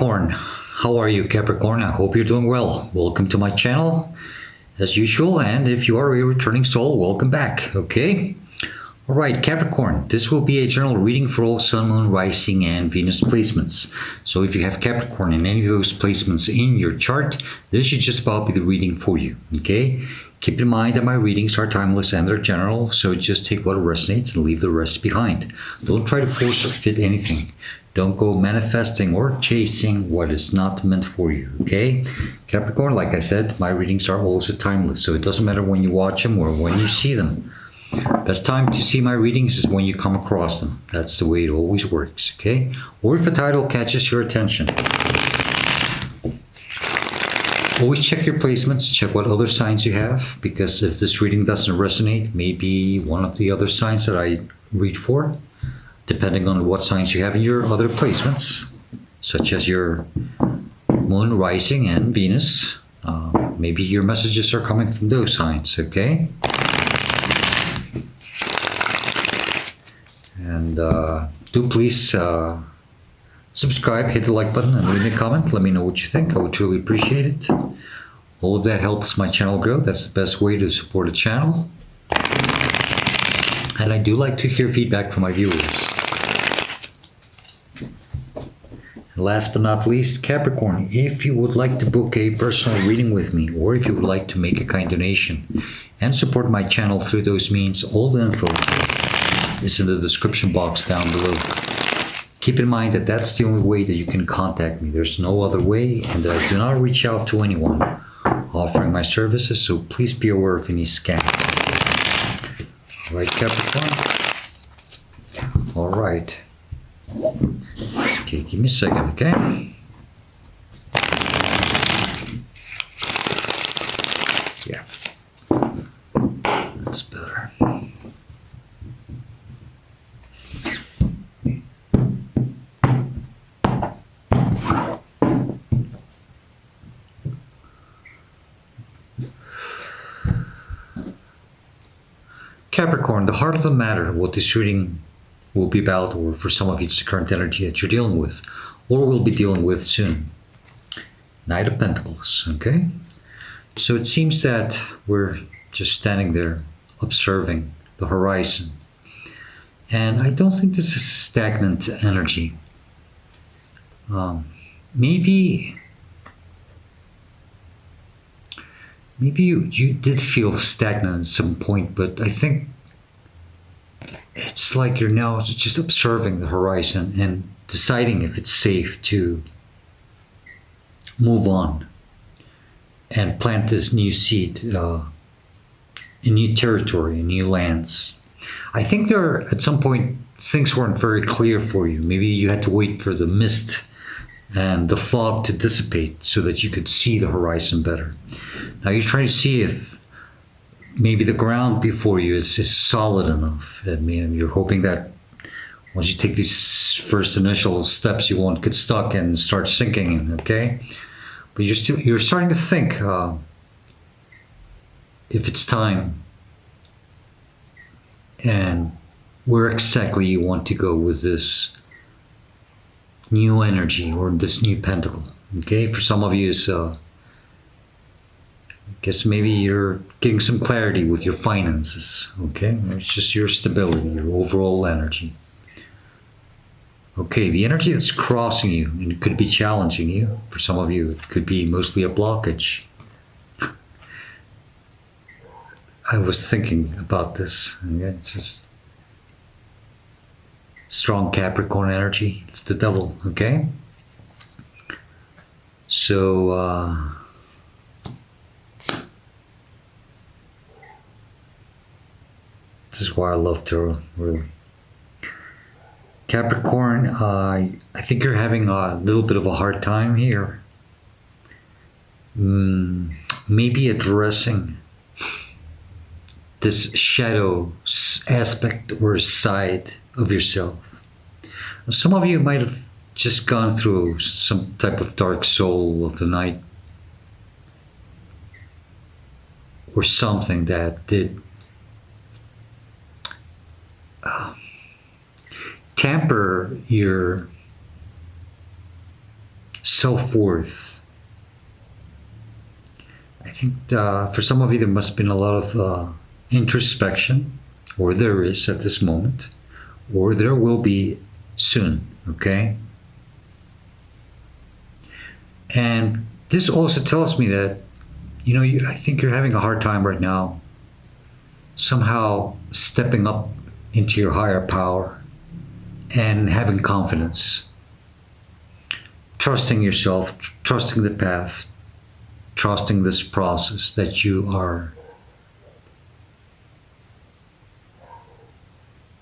Capricorn, how are you, Capricorn? I hope you're doing well. Welcome to my channel as usual, and if you are a returning soul, welcome back. Okay, all right, Capricorn, this will be a general reading for all Sun, Moon, Rising, and Venus placements. So if you have Capricorn in any of those placements in your chart, this should just about be the reading for you. Okay, keep in mind that my readings are timeless and they're general, so just take what resonates and leave the rest behind. Don't try to force or fit anything. Don't go manifesting or chasing what is not meant for you, okay? Capricorn, like I said, my readings are also timeless, so it doesn't matter when you watch them or when you see them. Best time to see my readings is when you come across them. That's the way it always works, okay? Or if a title catches your attention. Always check your placements, check what other signs you have, because if this reading doesn't resonate, maybe one of the other signs that I read for, depending on what signs you have in your other placements, such as your Moon, Rising, and Venus. Maybe your messages are coming from those signs, okay? And do please subscribe, hit the like button, and leave me a comment. Let me know what you think. I would truly appreciate it. All of that helps my channel grow. That's the best way to support a channel. And I do like to hear feedback from my viewers. Last but not least, Capricorn, if you would like to book a personal reading with me, or if you would like to make a kind donation and support my channel through those means, all the info is in the description box down below. Keep in mind that that's the only way that you can contact me. There's no other way, and I do not reach out to anyone offering my services, so please be aware of any scams. All right, Capricorn? All right. Okay, give me a second, okay? Yeah, that's better. Capricorn, the heart of the matter, what this reading will be about, or for some of you it's the current energy that you're dealing with, or will be dealing with soon. Knight of Pentacles, okay? So it seems that we're just standing there observing the horizon. And I don't think this is stagnant energy. Maybe you did feel stagnant at some point, but I think it's like you're now just observing the horizon and deciding if it's safe to move on and plant this new seed in new territory, in new lands. I think at some point things weren't very clear for you. Maybe you had to wait for the mist and the fog to dissipate so that you could see the horizon better. Now you're trying to see if maybe the ground before you is solid enough. I mean, you're hoping that once you take these first initial steps, you won't get stuck and start sinking in, okay? But you're starting to think if it's time and where exactly you want to go with this new energy or this new pentacle, okay? For some of you, it's guess maybe you're getting some clarity with your finances, okay? It's just your stability, your overall energy. Okay, the energy that's crossing you, and it could be challenging you. For some of you, it could be mostly a blockage. I was thinking about this, okay? It's just strong Capricorn energy. It's the devil, okay? So, this is why I love tarot, really. Capricorn, I think you're having a little bit of a hard time here. Maybe addressing this shadow aspect or side of yourself. Some of you might have just gone through some type of dark soul of the night, or something that did tamper your self-worth. I think for some of you there must have been a lot of introspection, or there is at this moment, or there will be soon, okay? And this also tells me that, I think you're having a hard time right now somehow stepping up into your higher power and having confidence, trusting yourself, trusting the path, trusting this process that you are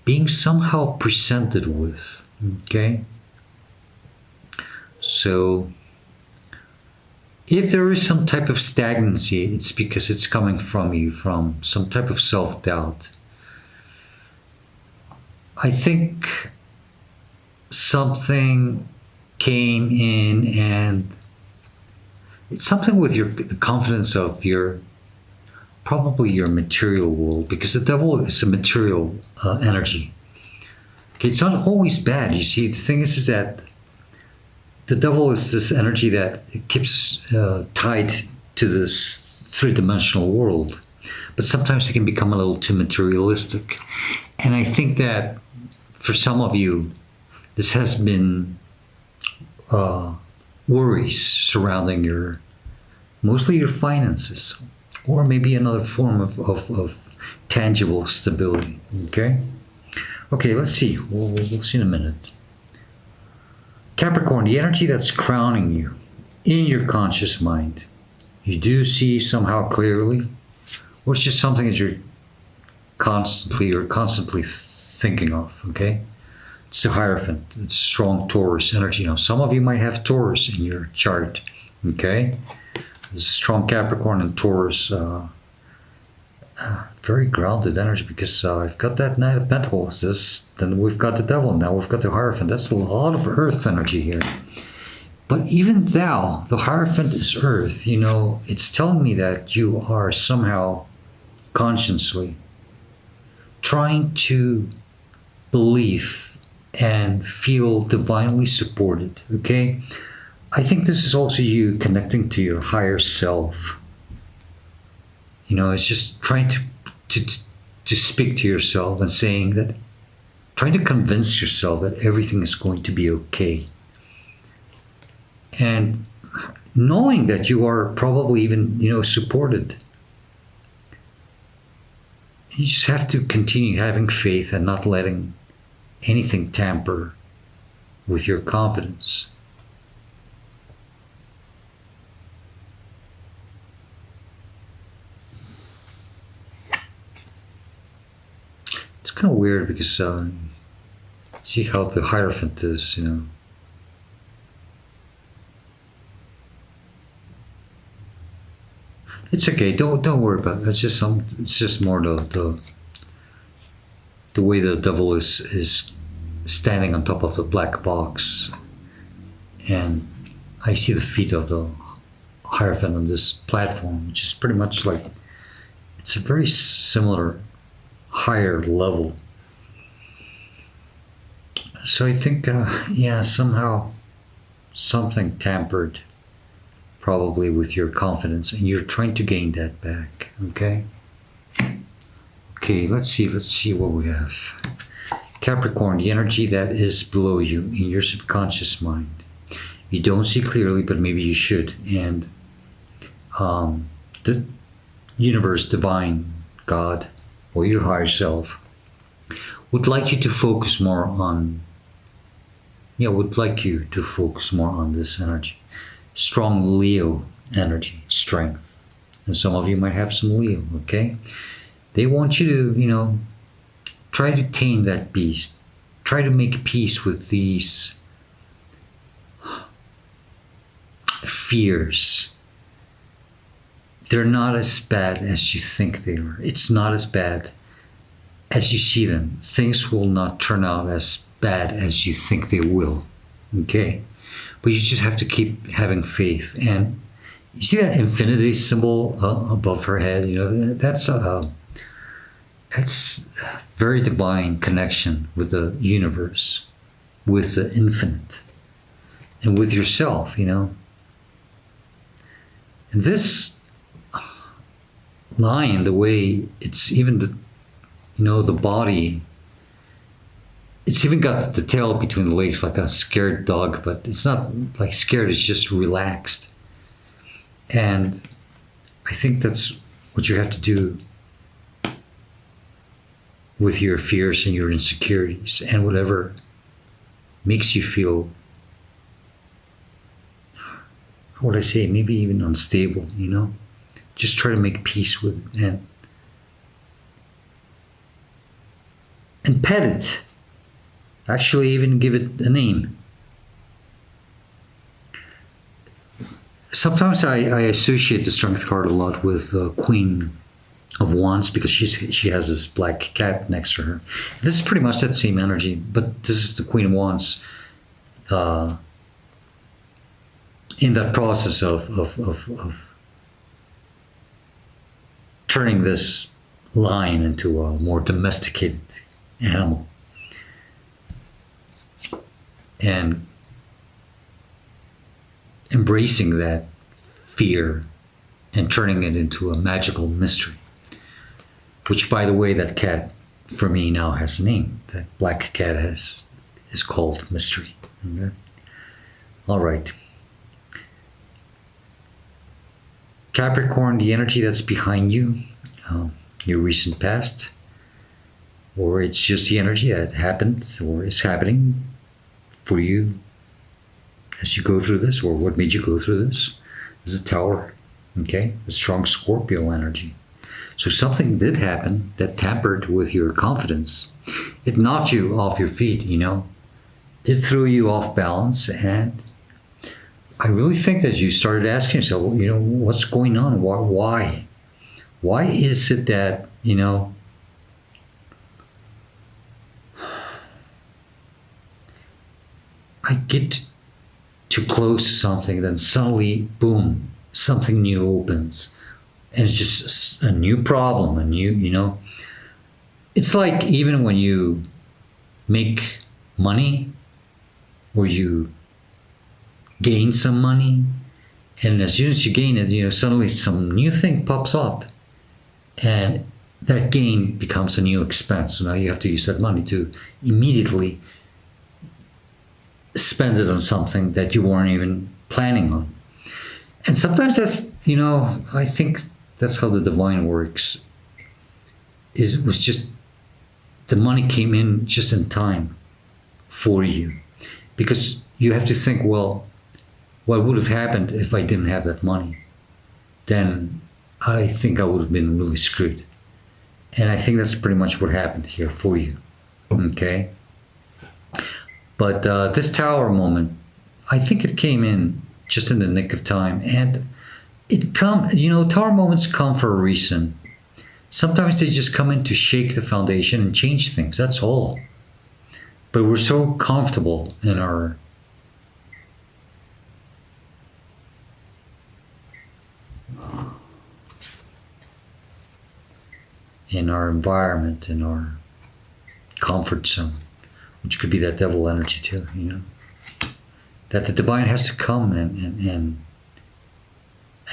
being somehow presented with, okay? So if there is some type of stagnancy, it's because it's coming from you, from some type of self-doubt. I think something came in, and it's something with the confidence of probably your material world, because the devil is a material energy. Okay, it's not always bad. You see, the thing is that the devil is this energy that keeps tied to this three-dimensional world, but sometimes it can become a little too materialistic. And I think that for some of you, this has been worries surrounding mostly your finances, or maybe another form of tangible stability. Okay, let's see. We'll see in a minute. Capricorn, the energy that's crowning you in your conscious mind, you do see somehow clearly, or it's just something that you're constantly thinking of, okay? It's the Hierophant. It's strong Taurus energy. Now, some of you might have Taurus in your chart, okay? There's strong Capricorn and Taurus, very grounded energy, because I've got that Knight of Pentacles, then we've got the Devil, now we've got the Hierophant. That's a lot of Earth energy here. But even though the Hierophant is Earth, it's telling me that you are somehow consciously trying to believe and feel divinely supported, okay? I think this is also you connecting to your higher self. It's just trying to speak to yourself and trying to convince yourself that everything is going to be okay. And knowing that you are probably even, supported. You just have to continue having faith and not letting anything tamper with your confidence. It's kind of weird because see how the Hierophant is, It's okay. Don't worry about it. It's just more the way the devil is standing on top of the black box, and I see the feet of the Hierophant on this platform, which is pretty much like, it's a very similar higher level. So I think, somehow something tampered probably with your confidence, and you're trying to gain that back, okay? Okay, let's see what we have. Capricorn, the energy that is below you in your subconscious mind. You don't see clearly, but maybe you should. And the universe, divine, God, or your higher self would like you to focus more on this energy. Strong Leo energy, strength. And some of you might have some Leo, okay? They want you to, try to tame that beast. Try to make peace with these fears. They're not as bad as you think they are. It's not as bad as you see them. Things will not turn out as bad as you think they will, okay? But you just have to keep having faith. And you see that infinity symbol above her head? That's very divine connection with the universe, with the infinite. and with yourself, you know. And this lion, the way it's even the, you know, the body, it's even got the tail between the legs like a scared dog, but it's not like scared, it's just relaxed. And I think that's what you have to do with your fears and your insecurities and whatever makes you feel, how would I say, maybe even unstable, you know? Just try to make peace with it and pet it. Actually, even give it a name. Sometimes I associate the Strength card a lot with Queen of Wands because she has this black cat next to her. This is pretty much that same energy, but this is the Queen of Wands in that process of turning this lion into a more domesticated animal and embracing that fear and turning it into a magical mystery. Which, by the way, that cat for me now has a name. That black cat is called Mystery. Okay? All right. Capricorn, the energy that's behind you, your recent past, or it's just the energy that happened or is happening for you as you go through this, or what made you go through this, is a Tower, okay? A strong Scorpio energy. So something did happen that tampered with your confidence. It knocked you off your feet, you know? It threw you off balance, and I really think that you started asking yourself, well, you know, what's going on? Why? Why is it that, you know, I get too close to something, then suddenly, boom, something new opens. And it's just a new problem, a new, you know. It's like even when you make money or you gain some money, and as soon as you gain it, you know, suddenly some new thing pops up. And that gain becomes a new expense. So now you have to use that money to immediately spend it on something that you weren't even planning on. And sometimes that's, you know, I think that's how the divine works. It was just the money came in just in time for you. Because you have to think, well, what would have happened if I didn't have that money? Then I think I would have been really screwed. And I think that's pretty much what happened here for you. Okay? But this Tower moment, I think it came in just in the nick of time. And you know, Tower moments come for a reason. Sometimes they just come in to shake the foundation and change things. That's all. But we're so comfortable in our environment, in our comfort zone, which could be that devil energy too, you know, that the divine has to come and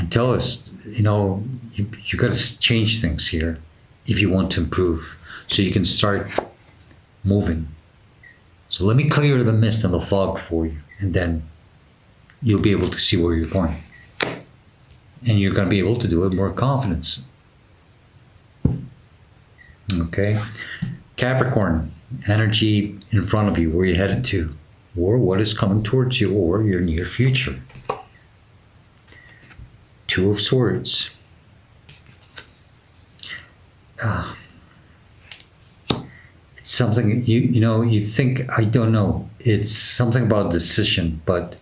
tell us, you know, you got to change things here if you want to improve, so you can start moving. So let me clear the mist and the fog for you, and then you'll be able to see where you're going, and you're going to be able to do it with more confidence. Okay, Capricorn, energy in front of you, where you're headed to, or what is coming towards you, or your near future. Two of Swords. It's something you know, you think, I don't know, it's something about decision, but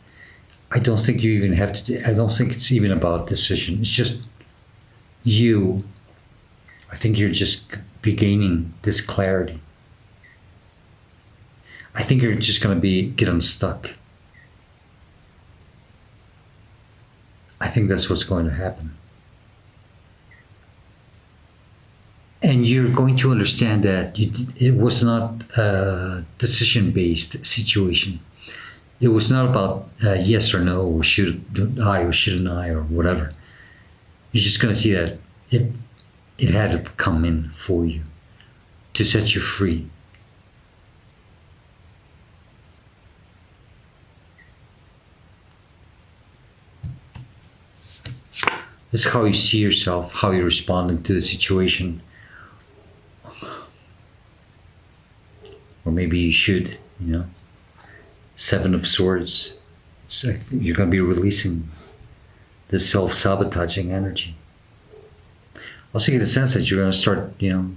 I don't think you even have to, I don't think it's even about decision. It's just you. I think you're just gaining this clarity. I think you're just going to get unstuck. I think that's what's going to happen. And you're going to understand that it was not a decision-based situation. It was not about yes or no, or should I or shouldn't I, or whatever. You're just going to see that it had to come in for you to set you free. This is how you see yourself, how you're responding to the situation. Or maybe you should, you know. Seven of Swords. It's like you're going to be releasing this self-sabotaging energy. Also get a sense that you're going to start, you know,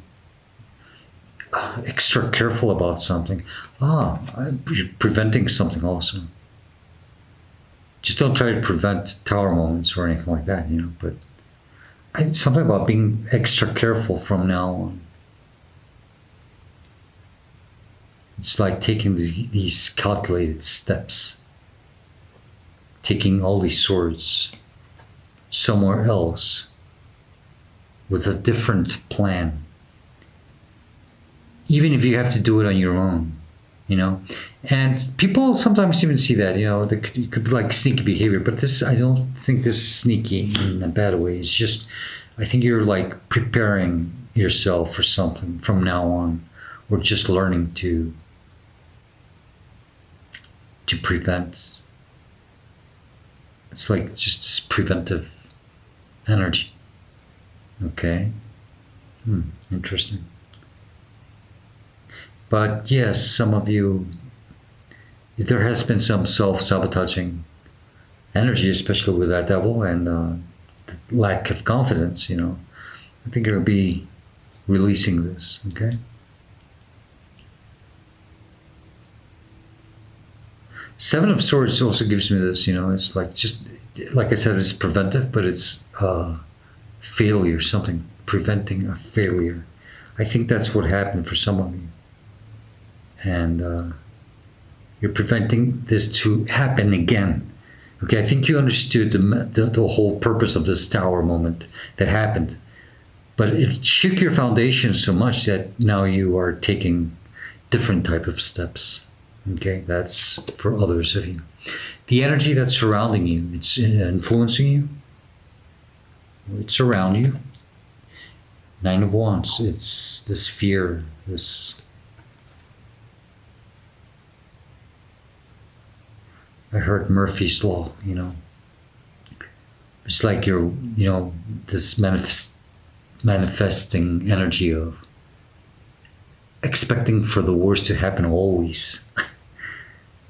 extra careful about something. You're preventing something also. Just don't try to prevent tower moments or anything like that, you know, but something about being extra careful from now on. It's like taking these calculated steps, taking all these swords somewhere else with a different plan. Even if you have to do it on your own, you know. And people sometimes even see that, you know, it could be like sneaky behavior, but this, I don't think this is sneaky in a bad way. It's just, I think you're like preparing yourself for something from now on, or just learning to prevent. It's like just this preventive energy. Okay. Interesting. But yes, some of you, if there has been some self-sabotaging energy, especially with that devil and the lack of confidence, you know, I think it'll be releasing this, okay? Seven of Swords also gives me this, you know, it's like just, like I said, it's preventive, but it's failure, something preventing a failure. I think that's what happened for some of you. And you're preventing this to happen again. Okay, I think you understood the whole purpose of this tower moment that happened. But it shook your foundation so much that now you are taking different type of steps. Okay, that's for others of you. The energy that's surrounding you, it's influencing you. It's around you. Nine of Wands, it's this fear, this... I heard Murphy's Law, you know. It's like you're, you know, this manifesting energy of expecting for the worst to happen always.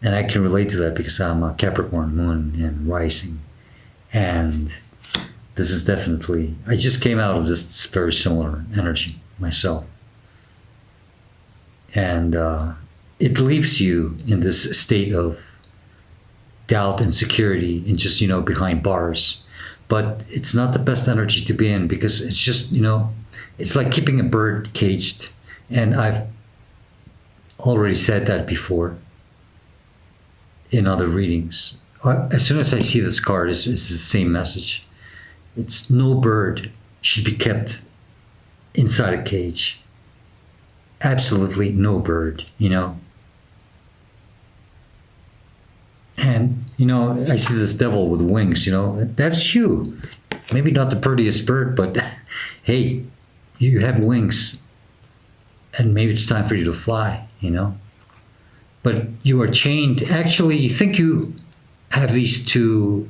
And I can relate to that because I'm a Capricorn moon and rising. And this is definitely, I just came out of this very similar energy myself. And it leaves you in this state of doubt, insecurity, and just, you know, behind bars. But it's not the best energy to be in because it's just, you know, it's like keeping a bird caged. And I've already said that before in other readings. As soon as I see this card, it's the same message. It's no bird should be kept inside a cage. Absolutely no bird, you know. And, you know, I see this devil with wings, you know, that's you. Maybe not the prettiest bird, but hey, you have wings. And maybe it's time for you to fly, you know. But you are chained. Actually, you think you have these two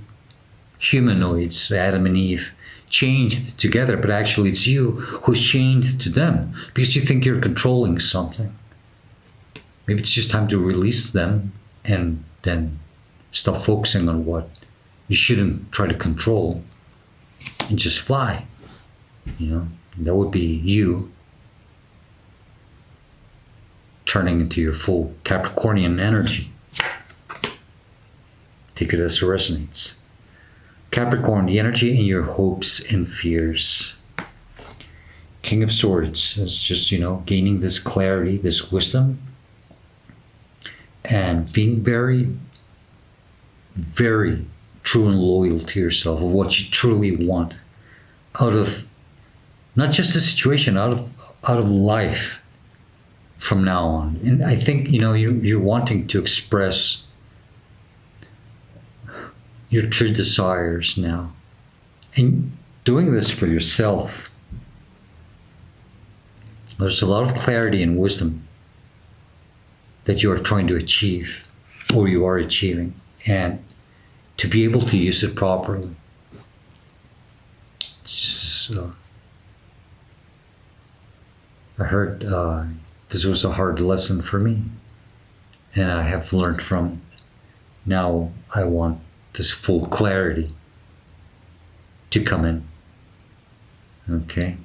humanoids, Adam and Eve, chained together, but actually it's you who's chained to them because you think you're controlling something. Maybe it's just time to release them and then stop focusing on what you shouldn't try to control and just fly. You know, that would be you turning into your full Capricornian energy. Take it as it resonates. Capricorn, the energy in your hopes and fears. King of Swords is just, you know, gaining this clarity, this wisdom, and being very, very true and loyal to yourself of what you truly want out of not just the situation, out of life from now on. And I think, you know, you're wanting to express your true desires now. And doing this for yourself, there's a lot of clarity and wisdom that you are trying to achieve, or you are achieving, and to be able to use it properly. It's just, I heard this was a hard lesson for me, and I have learned from it. Now I want this full clarity to come in. Okay?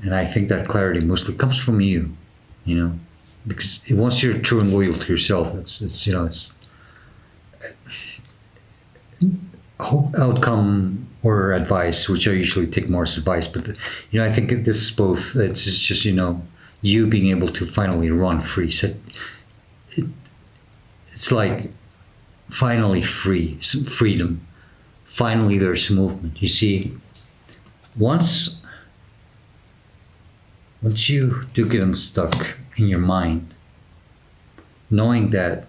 And I think that clarity mostly comes from you, because once you're true and loyal to yourself, it's outcome or advice, which I usually take more as advice, but I think this is both. It's just you being able to finally run free. So it's like finally free, some freedom. Finally, there's movement. You see, once you do get unstuck in your mind, knowing that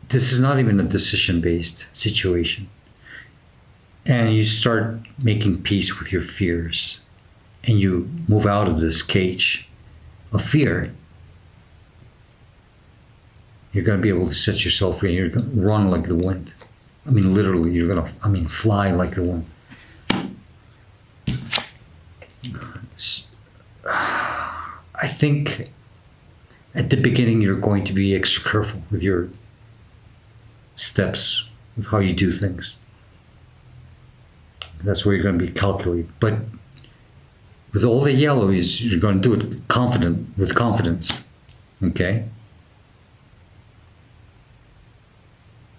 this is not even a decision-based situation, and you start making peace with your fears, and you move out of this cage of fear, you're going to be able to set yourself free. You're going to run like the wind. I mean, literally, you're going to, fly like the wind. I think at the beginning, you're going to be extra careful with your steps, with how you do things. That's where you're going to be calculated. But with all the yellow, you're going to do it with confidence. Okay?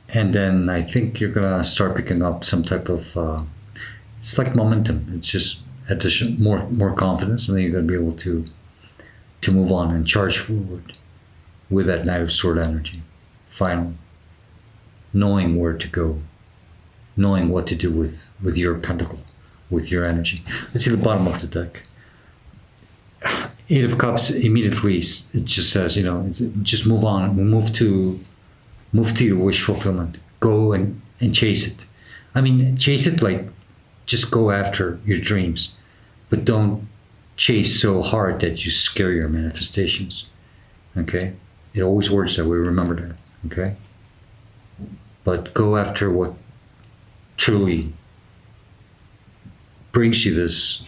And then I think you're going to start picking up some type of, it's like momentum. It's just additional, more confidence, and then you're going to be able to move on and charge forward with that Knight of Sword energy. Finally, knowing where to go, knowing what to do with your pentacle, with your energy. Let's see the bottom of the deck. Eight of Cups, immediately, it just says, just move on, move to your wish fulfillment. Go and chase it. Chase it like just go after your dreams, but don't chase so hard that you scare your manifestations. Okay? It always works that way. Remember that. Okay? But go after what truly brings you this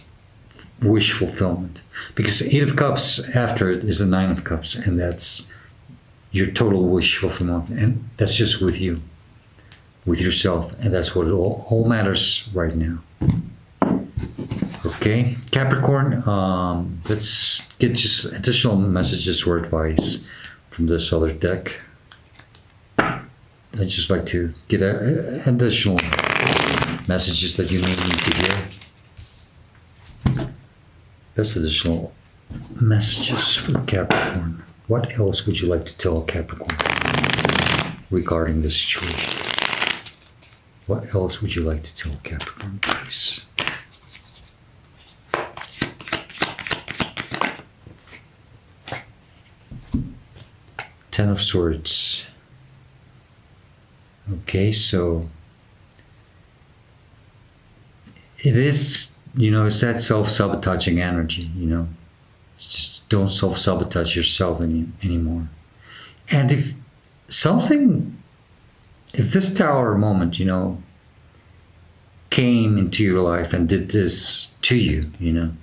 wish fulfillment. Because Eight of Cups after it is the Nine of Cups, and that's your total wish fulfillment, and that's just with you, with yourself, and that's what it all matters right now. Okay, Capricorn, let's get just additional messages or advice from this other deck. I'd just like to get additional messages that you may need to hear. That's additional messages for Capricorn. What else would you like to tell Capricorn regarding the situation? What else would you like to tell Capricorn, please? Ten of Swords. Okay, so it is, it's that self-sabotaging energy, It's just don't self-sabotage yourself anymore. And if this Tower moment, came into your life and did this to you, and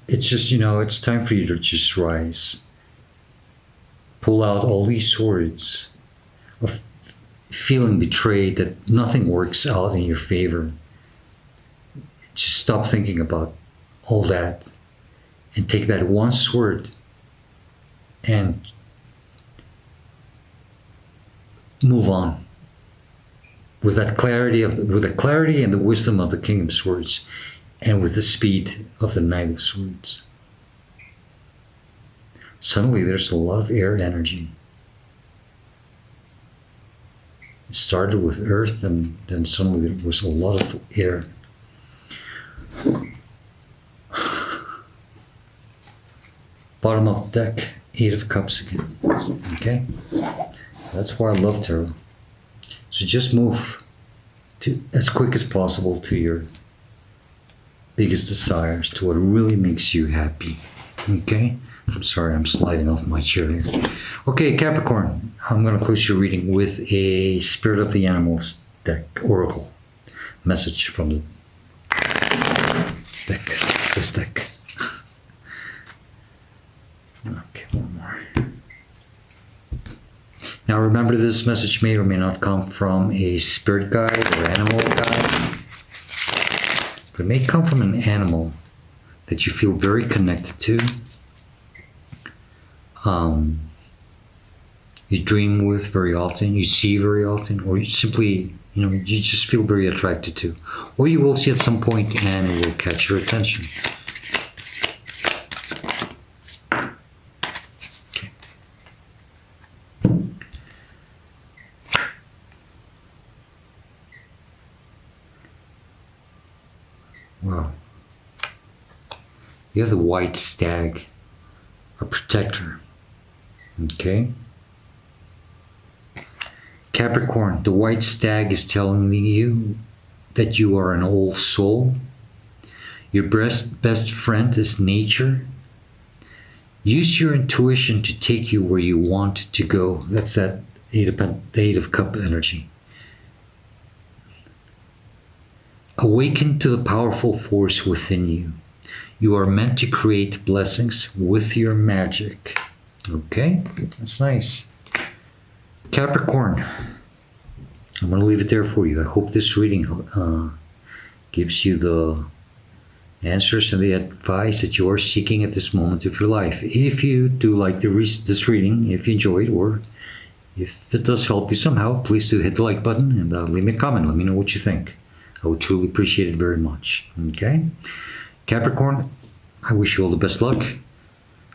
it's just, it's time for you to just rise. Pull out all these swords of feeling betrayed, that nothing works out in your favor. Just stop thinking about all that and take that one sword and move on with that clarity with the clarity and the wisdom of the King of Swords, and with the speed of the Knight of Swords. Suddenly there's a lot of air energy. It started with earth, and then suddenly there was a lot of air. Bottom of the deck, Eight of Cups again. Okay? That's why I love tarot. So just move to as quick as possible to your biggest desires, to what really makes you happy. Okay? I'm sorry, I'm sliding off my chair here. Okay, Capricorn, I'm going to close your reading with a Spirit of the Animals deck, Oracle message from the deck, this deck. Okay, one more. Now remember, this message may or may not come from a spirit guide or animal guide. But it may come from an animal that you feel very connected to. You dream with very often, you see very often, or you simply, you just feel very attracted to. Or you will see at some point and it will catch your attention. Okay. Wow. You have the white stag, a protector. Okay. Capricorn, the white stag is telling you that you are an old soul. Your best friend is nature. Use your intuition to take you where you want to go. That's that Eight of Cup energy. Awaken to the powerful force within you. You are meant to create blessings with your magic. Okay, that's nice. Capricorn, I'm going to leave it there for you. I hope this reading gives you the answers and the advice that you are seeking at this moment of your life. If you do like this reading, if you enjoyed, or if it does help you somehow, please do hit the like button and leave me a comment. Let me know what you think. I would truly appreciate it very much. Okay? Capricorn, I wish you all the best luck.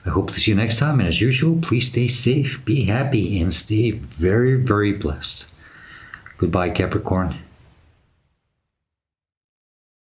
I hope to see you next time. And as usual, please stay safe, be happy, and stay very, very blessed. Goodbye, Capricorn.